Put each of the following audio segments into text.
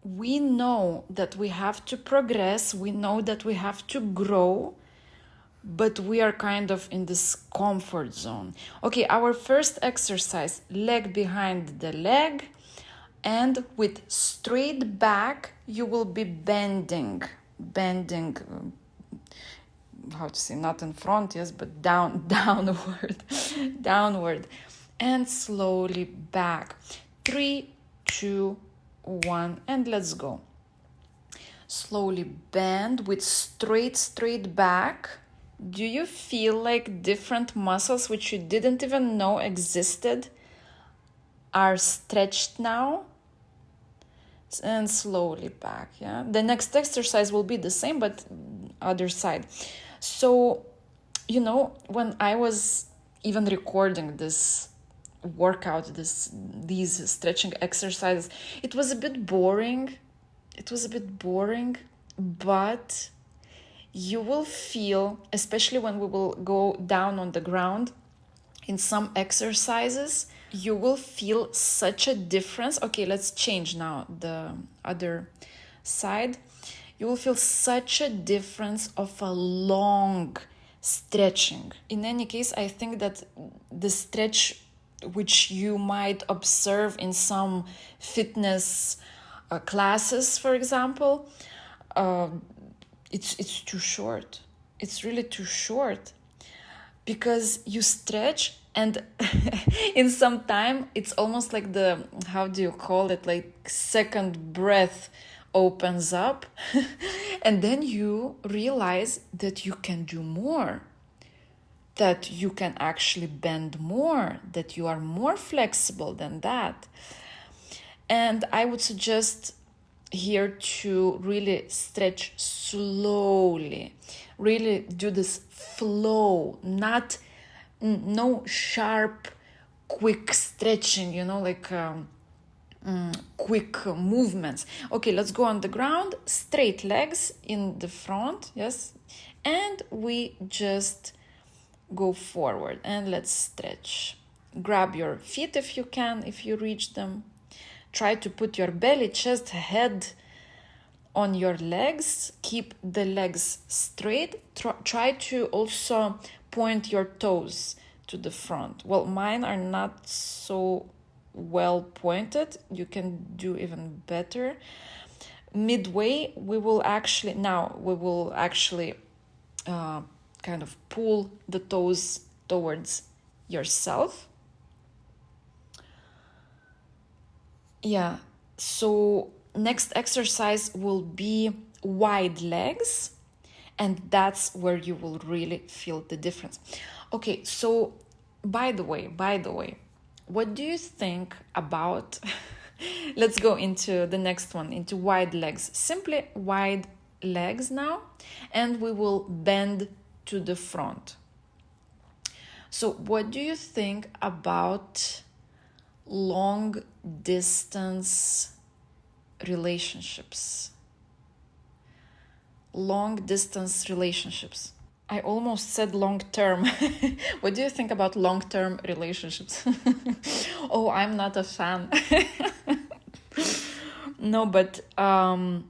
we know that we have to progress, we know that we have to grow, but we are kind of in this comfort zone. Okay, our first exercise, leg behind the leg, and with straight back, you will be bending, how to say, not in front, yes, but downward, downward, and slowly back. 3, 2, 1, and let's go. Slowly bend with straight back. Do you feel like different muscles which you didn't even know existed are stretched now? And slowly back, yeah? The next exercise will be the same, but other side. So, when I was even recording this workout, these stretching exercises, it was a bit boring. But you will feel, especially when we will go down on the ground in some exercises, you will feel such a difference. Okay, let's change now the other side. You will feel such a difference of a long stretching. In any case, I think that the stretch which you might observe in some fitness classes, for example, it's too short. It's really too short, because you stretch and in some time it's almost like the, how do you call it, like second breath opens up and then you realize that you can do more, that you can actually bend more, that you are more flexible than that. And I would suggest here to really stretch slowly, really do this flow, not no sharp quick stretching, like quick movements. Okay, let's go on the ground, straight legs in the front, yes, and we just go forward and let's stretch. Grab your feet if you can, if you reach them. Try to put your belly, chest, head on your legs. Keep the legs straight. Try to also point your toes to the front. Well, mine are not so well pointed. You can do even better. Midway, we will actually kind of pull the toes towards yourself. Yeah, so next exercise will be wide legs, and that's where you will really feel the difference. Okay, so by the way, what do you think about let's go into the next one, into wide legs. Simply wide legs now, and we will bend to the front. So what do you think about long distance relationships? Long distance relationships. I almost said long term. What do you think about long term relationships? Oh, I'm not a fan. No, but long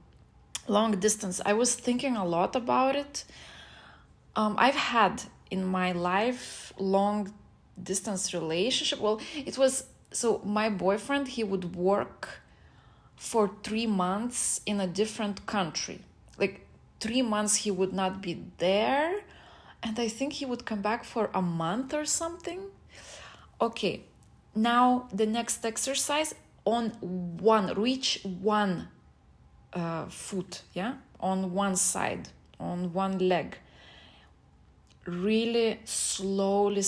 distance, I was thinking a lot about it. I've had in my life long distance relationship. Well, it was, so my boyfriend, he would work for 3 months in a different country. Like 3 months he would not be there, and I think he would come back for a month or something. Okay, now the next exercise, reach one foot, yeah, on one side, on one leg. Really slowly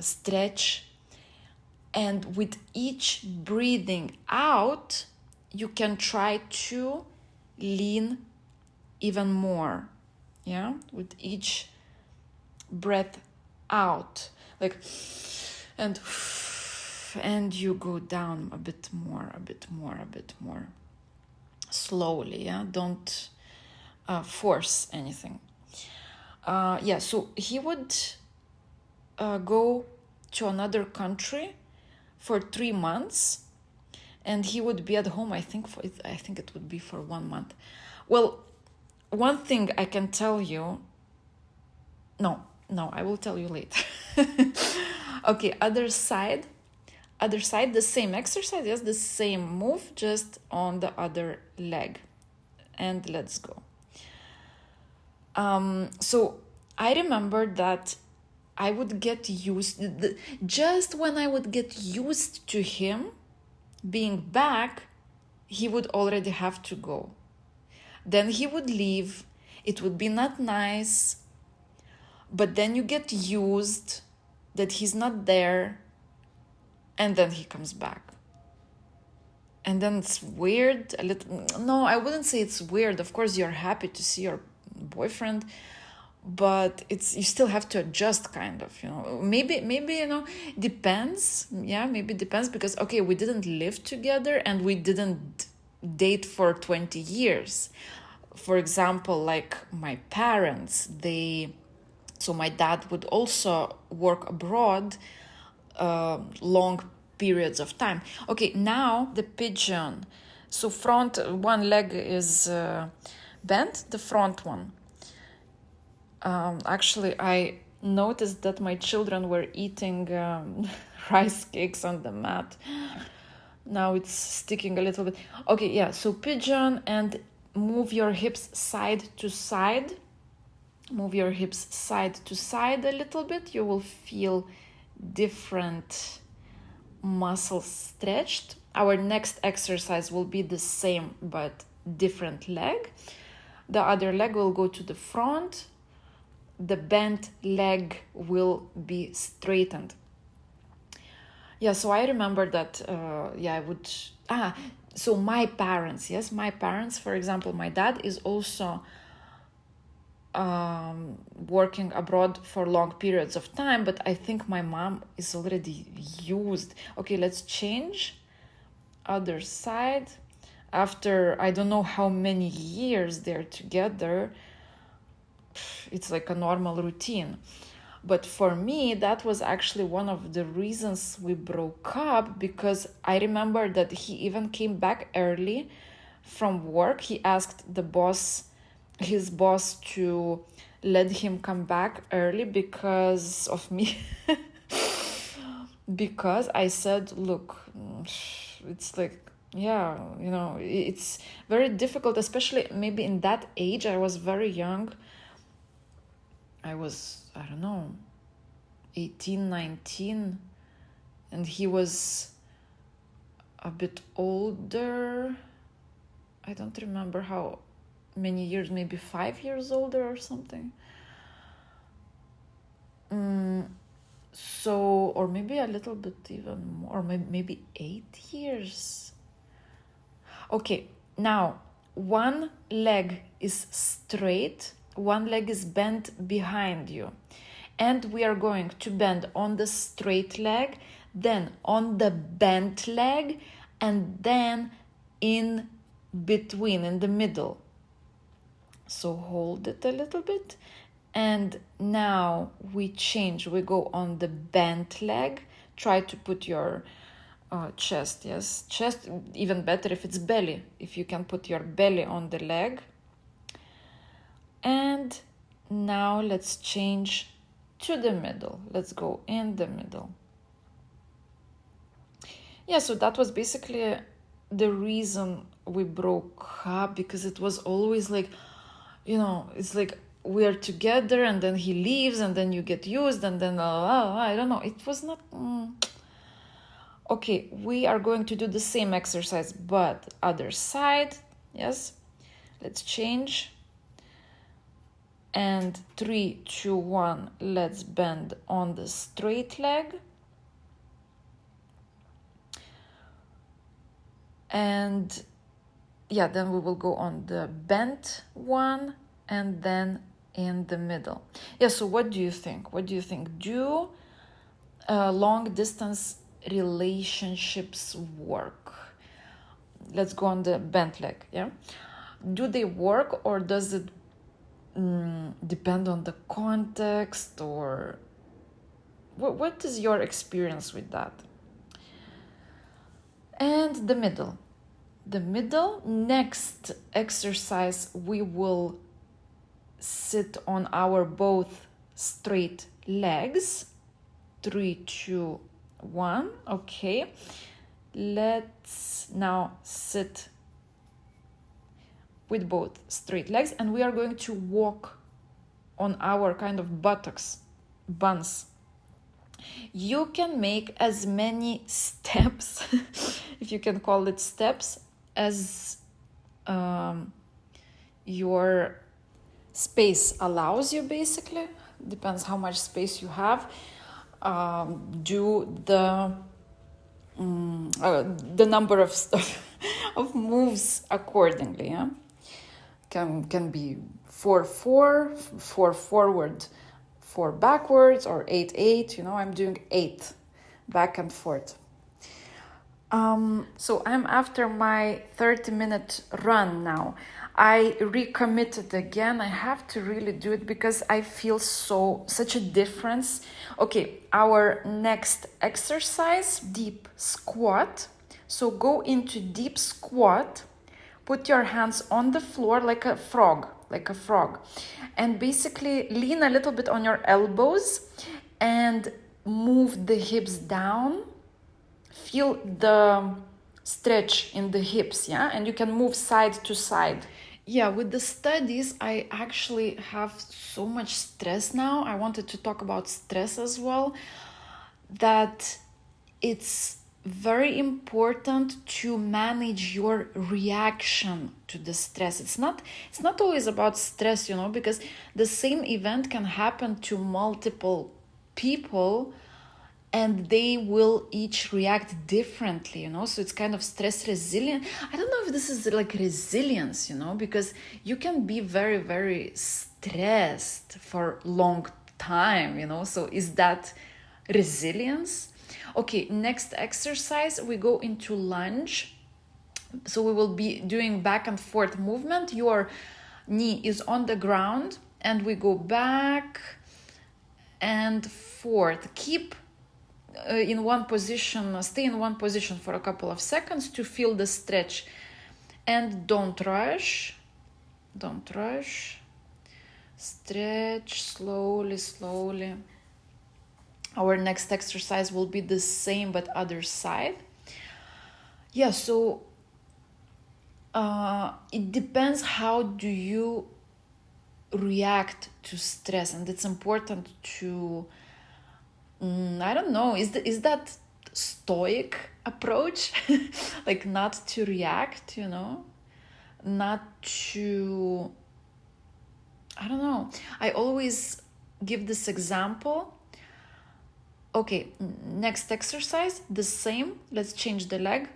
stretch, and with each breathing out you can try to lean even more, yeah, with each breath out, like, and you go down a bit more slowly, yeah, don't force anything. So he would go to another country for 3 months, and he would be at home. I think it would be for 1 month. Well, one thing I can tell you. No, I will tell you later. Okay, other side, the same exercise, yes, the same move, just on the other leg. And let's go. So I remember that I would get used, just when I would get used to him being back, he would already have to go. Then he would leave. It would be not nice, but then you get used that he's not there, and then he comes back. And then it's weird, a little. No, I wouldn't say it's weird. Of course, you're happy to see your boyfriend, but you still have to adjust, kind of, maybe depends. Yeah, maybe depends, because okay, we didn't live together and we didn't date for 20 years. For example, like my parents, so my dad would also work abroad long periods of time. Okay, now the pigeon. So one leg is bent, the front one. Actually, I noticed that my children were eating rice cakes on the mat. Now it's sticking a little bit. Okay, yeah, so pigeon, and move your hips side to side. Move your hips side to side a little bit. You will feel different muscles stretched. Our next exercise will be the same but different leg. The other leg will go to the front. The bent leg will be straightened. Yeah, so I remember that, I would... so my parents, for example, my dad is also working abroad for long periods of time, but I think my mom is already used. Okay, let's change. Other side. After I don't know how many years they're together, it's like a normal routine. But for me, that was actually one of the reasons we broke up, because I remember that he even came back early from work. He asked his boss to let him come back early because of me. Because I said, look, it's like, yeah, it's very difficult, especially maybe in that age. I was very young. I was, I don't know, 18, 19, and he was a bit older. I don't remember how many years, maybe 5 years older or something. So, or maybe a little bit even more, maybe 8 years. Okay, now one leg is straight, one leg is bent behind you. And we are going to bend on the straight leg, then on the bent leg, and then in between, in the middle. So hold it a little bit. And now we change. We go on the bent leg. Try to put your chest, yes. Chest, even better if it's belly. If you can put your belly on the leg. And now let's change to the middle. Let's go in the middle. Yeah, so that was basically the reason we broke up, because it was always like, it's like we're together and then he leaves and then you get used and then, I don't know. It was not... Okay, we are going to do the same exercise, but other side. Yes, let's change. And 3, 2, 1, let's bend on the straight leg. And then we will go on the bent one and then in the middle. Yeah, so what do you think? Do long distance relationships work? Let's go on the bent leg, yeah? Do they work, or does it depend on the context, or what is your experience with that? And the middle. The middle. Next exercise, we will sit on our both straight legs. 3, 2, 1. Okay. Let's now sit with both straight legs, and we are going to walk on our kind of buttocks, buns. You can make as many steps, if you can call it steps, as your space allows you, basically. Depends how much space you have. Do the number of of moves accordingly. Yeah, can be 4 4, 4 forward, 4 backwards, or 8 8. I'm doing 8 back and forth. So I'm after my 30-minute run now. I recommitted again. I have to really do it because I feel such a difference. Okay, our next exercise, deep squat. So go into deep squat, put your hands on the floor like a frog, and basically lean a little bit on your elbows and move the hips down. Feel the stretch in the hips, yeah? And you can move side to side. Yeah, with the studies, I actually have so much stress now. I wanted to talk about stress as well, that it's very important to manage your reaction to the stress. It's not always about stress, because the same event can happen to multiple people and they will each react differently, so it's kind of stress resilient. I don't know if this is like resilience, because you can be very, very stressed for long time, so is that resilience? Okay, next exercise, we go into lunge. So we will be doing back and forth movement. Your knee is on the ground and we go back and forth. Keep in one position, stay in one position for a couple of seconds to feel the stretch. And don't rush. Stretch slowly. Our next exercise will be the same but other side. Yeah, so it depends how do you react to stress, and it's important to I don't know, is that stoic approach? Like not to react, not to, I don't know. I always give this example. Okay, next exercise, the same. Let's change the leg.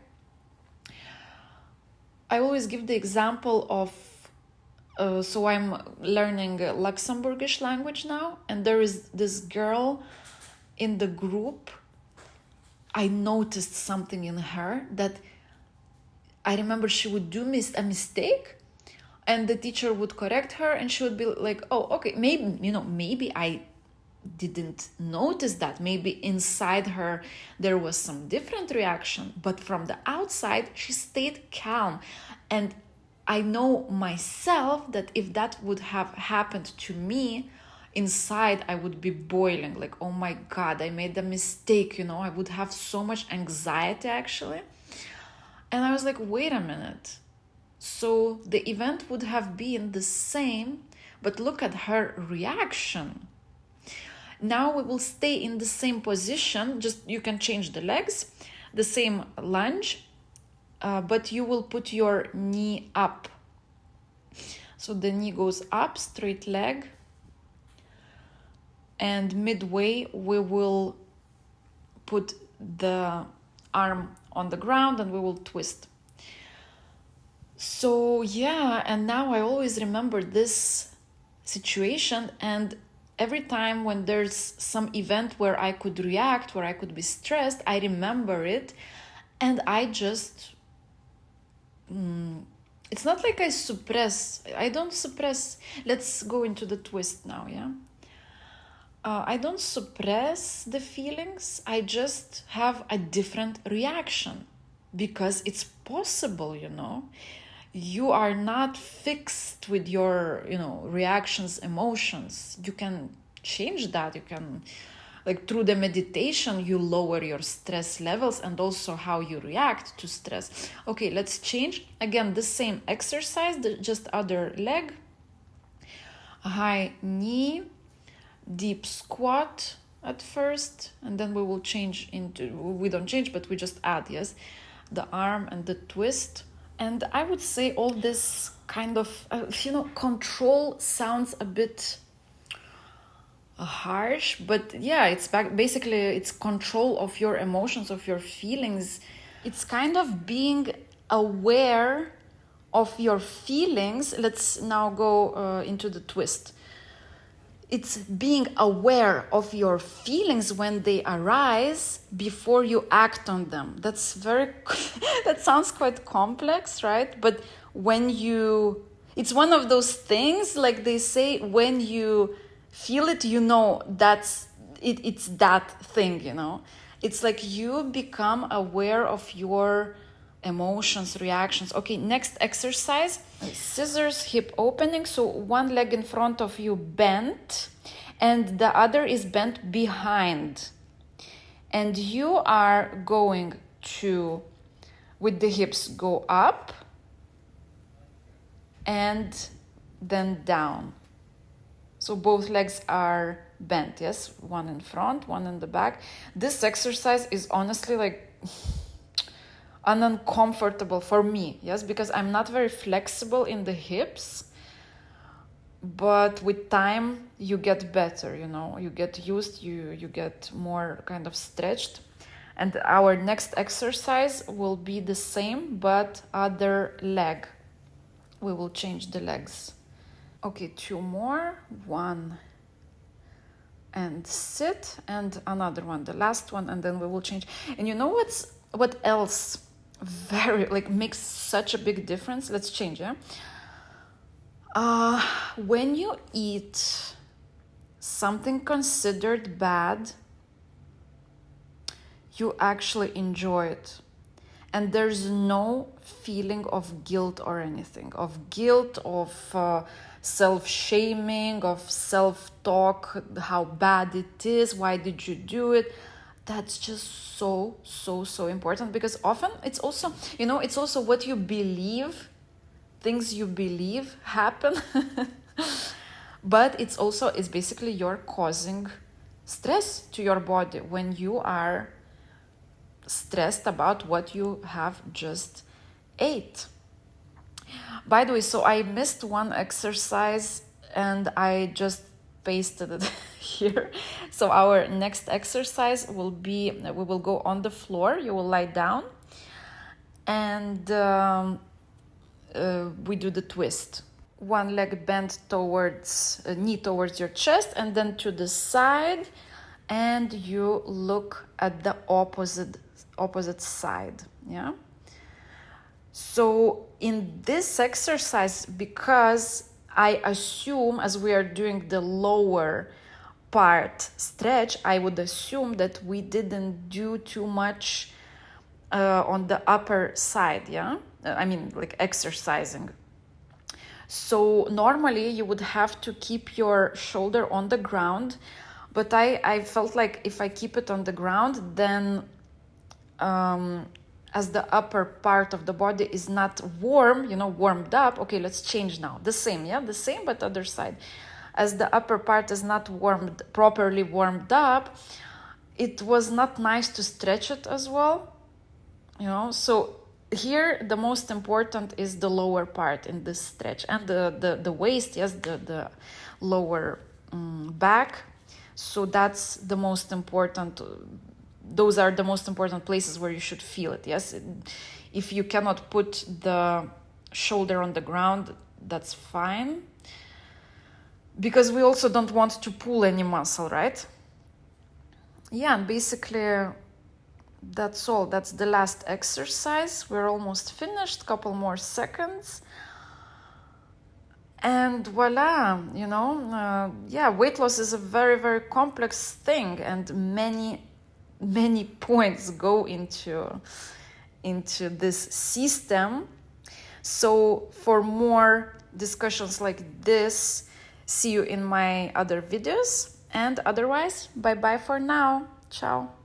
I always give the example of, so I'm learning Luxembourgish language now, and there is this girl in the group. I noticed something in her that I remember she would do a mistake and the teacher would correct her and she would be like, oh, okay, maybe I didn't notice that. Maybe inside her there was some different reaction, but from the outside she stayed calm. And I know myself that if that would have happened to me, inside I would be boiling, like, oh my God, I made a mistake, I would have so much anxiety actually. And I was like, wait a minute. So the event would have been the same, but look at her reaction. Now we will stay in the same position, just you can change the legs, the same lunge, but you will put your knee up. So the knee goes up, straight leg, and midway we will put the arm on the ground and we will twist. So yeah, and now I always remember this situation, and every time when there's some event where I could react, where I could be stressed, I remember it and I just it's not like I don't suppress. Let's go into the twist now, yeah? I don't suppress the feelings, I just have a different reaction. because it's possible, You are not fixed with your, reactions, emotions. You can change that. You can, like, through the meditation, you lower your stress levels and also how you react to stress. Okay, let's change. Again, the same exercise, just other leg. High knee, deep squat at first, and then we will change we don't change, but we just add, yes, the arm and the twist. And I would say all this kind of, control sounds a bit harsh, but yeah, it's basically it's control of your emotions, of your feelings. It's kind of being aware of your feelings. Let's now go into the twist. It's being aware of your feelings when they arise before you act on them. That's that sounds quite complex, right? But it's one of those things, like they say, when you feel it, that's it's that thing, It's like you become aware of your emotions, reactions. Okay, next exercise, scissors, hip opening. So one leg in front of you bent and the other is bent behind. And you are going to, with the hips, go up and then down. So both legs are bent, yes? One in front, one in the back. This exercise is honestly like uncomfortable for me, yes, because I'm not very flexible in the hips, but with time you get better, you get used, you get more kind of stretched. And our next exercise will be the same but other leg. We will change the legs. Okay, 2 more. 1 and sit, and another one, the last one, and then we will change. And what else makes such a big difference? Let's change, yeah? When you eat something considered bad, you actually enjoy it. And there's no feeling of guilt or anything, of self-shaming, of self-talk, how bad it is, why did you do it? That's just so, so, so important, because often it's also, it's also what you believe, things you believe happen. But it's basically you're causing stress to your body when you are stressed about what you have just ate. By the way, so I missed one exercise and I just pasted it here. So our next exercise will be, we will go on the floor, you will lie down, and we do the twist. One leg bent towards, knee towards your chest, and then to the side, and you look at the opposite side, yeah? So in this exercise, because I assume, as we are doing the lower part stretch, I would assume that we didn't do too much on the upper side, yeah? Like exercising. So normally you would have to keep your shoulder on the ground, but I felt like if I keep it on the ground, then as the upper part of the body is not warm, warmed up. Okay, let's change now. The same, yeah? The same, but other side. As the upper part is not properly warmed up, it was not nice to stretch it as well, So here, the most important is the lower part in this stretch, and the waist, yes, the lower back. So that's the most important. Those are the most important places where you should feel it, yes? If you cannot put the shoulder on the ground, that's fine. Because we also don't want to pull any muscle, right? Yeah, and basically that's all. That's the last exercise. We're almost finished. Couple more seconds. And voila, weight loss is a very, very complex thing, and many points go into into this system. So for more discussions like this, see you in my other videos. And otherwise, bye bye for now. Ciao.